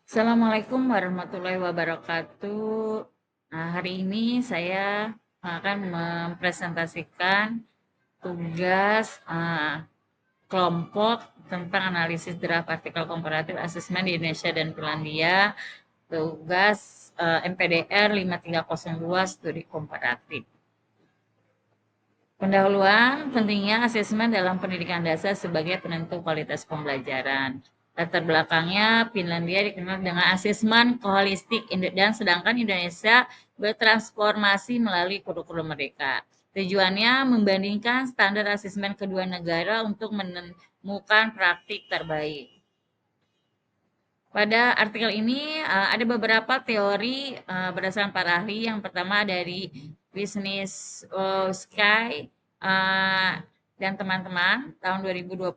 Assalamualaikum warahmatullahi wabarakatuh. Nah, hari ini saya akan mempresentasikan tugas kelompok tentang analisis draft artikel komparatif asesmen di Indonesia dan Finlandia, tugas MPDR 5302 studi komparatif. Pendahuluan pentingnya asesmen dalam pendidikan dasar sebagai penentu kualitas pembelajaran. Latar belakangnya, Finlandia dikenal dengan asesmen holistik dan sedangkan Indonesia bertransformasi melalui kurikulum mereka. Tujuannya membandingkan standar asesmen kedua negara untuk menemukan praktik terbaik. Pada artikel ini ada beberapa teori berdasarkan para ahli. Yang pertama dari Business Sky dan teman-teman tahun 2020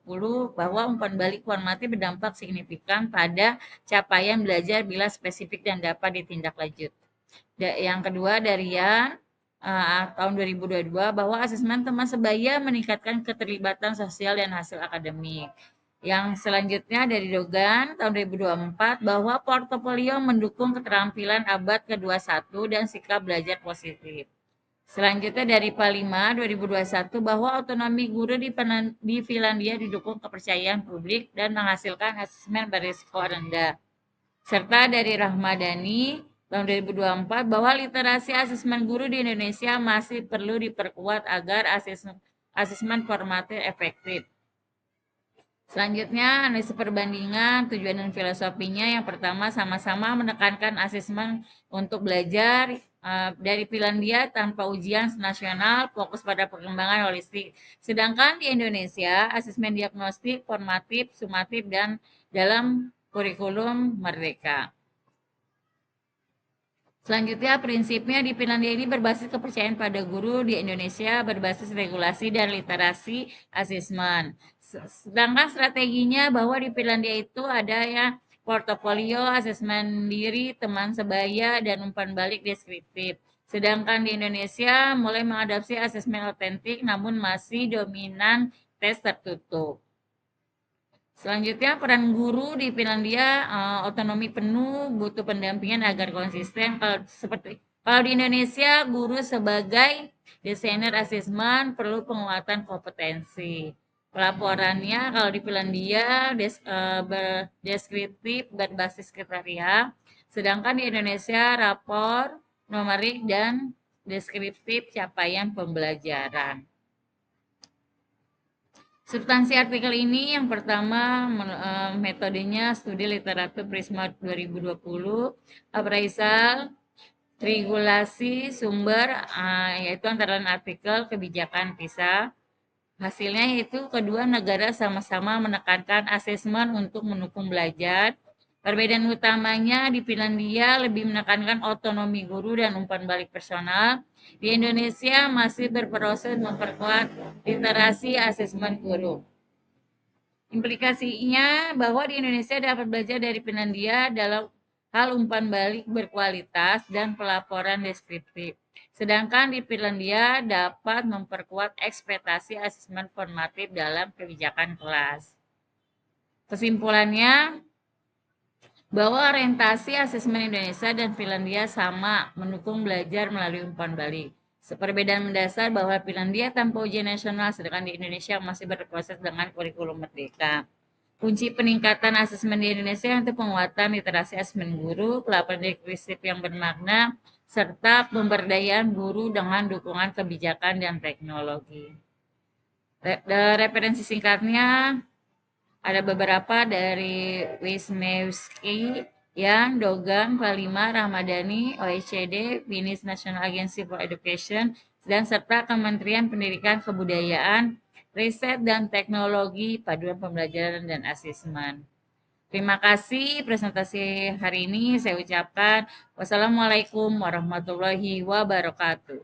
bahwa umpan balik formatif berdampak signifikan pada capaian belajar bila spesifik dan dapat ditindaklanjut. Yang kedua dari Yan tahun 2022 bahwa asesmen teman sebaya meningkatkan keterlibatan sosial dan hasil akademik. Yang selanjutnya dari Dogan tahun 2024 bahwa portofolio mendukung keterampilan abad ke-21 dan sikap belajar positif. Selanjutnya dari Palima 2021 bahwa otonomi guru di Finlandia didukung kepercayaan publik dan menghasilkan asesmen berisiko rendah. Serta dari Rahmadani tahun 2024 bahwa literasi asesmen guru di Indonesia masih perlu diperkuat agar asesmen formatif efektif. Selanjutnya, analisis perbandingan, tujuan dan filosofinya. Yang pertama, sama-sama menekankan asesmen untuk belajar dari Finlandia tanpa ujian nasional, fokus pada perkembangan holistik. Sedangkan di Indonesia, asesmen diagnostik, formatif, sumatif, dan dalam kurikulum merdeka. Selanjutnya, prinsipnya di Finlandia ini berbasis kepercayaan pada guru, di Indonesia berbasis regulasi dan literasi asesmen. Sedangkan strateginya bahwa di Finlandia itu ada ya portofolio, asesmen diri, teman sebaya, dan umpan balik deskriptif. Sedangkan di Indonesia mulai mengadopsi asesmen otentik namun masih dominan tes tertutup. Selanjutnya, peran guru di Finlandia otonomi penuh, butuh pendampingan agar konsisten. Kalau di Indonesia, guru sebagai desainer asesmen perlu penguatan kompetensi. Pelaporannya kalau di Finlandia deskriptif berbasis kriteria, sedangkan di Indonesia rapor, numerik, dan deskriptif capaian pembelajaran. Substansi artikel ini yang pertama metodenya studi literatur Prisma 2020, appraisal, regulasi sumber yaitu antara lain artikel kebijakan PISA. Hasilnya yaitu kedua negara sama-sama menekankan asesmen untuk mendukung belajar. Perbedaan utamanya di Finlandia lebih menekankan otonomi guru dan umpan balik personal. Di Indonesia masih berproses memperkuat literasi asesmen guru. Implikasinya bahwa di Indonesia dapat belajar dari Finlandia dalam hal umpan balik berkualitas dan pelaporan deskriptif. Sedangkan di Finlandia dapat memperkuat ekspektasi asesmen formatif dalam kebijakan kelas. Kesimpulannya, bahwa orientasi asesmen Indonesia dan Finlandia sama, mendukung belajar melalui umpan balik. Perbedaan mendasar bahwa Finlandia tanpa ujian nasional, sedangkan di Indonesia masih berproses dengan kurikulum merdeka. Kunci peningkatan asesmen di Indonesia untuk penguatan literasi asesmen guru, pelaporan deskriptif yang bermakna, serta pemberdayaan guru dengan dukungan kebijakan dan teknologi. Referensi singkatnya ada beberapa dari Wisniewski, Yang, Dogan, Palima, Ramadhani, OECD, Finnish National Agency for Education, dan serta Kementerian Pendidikan Kebudayaan, Riset dan Teknologi, Paduan Pembelajaran dan Asesmen. Terima kasih presentasi hari ini saya ucapkan wassalamualaikum warahmatullahi wabarakatuh.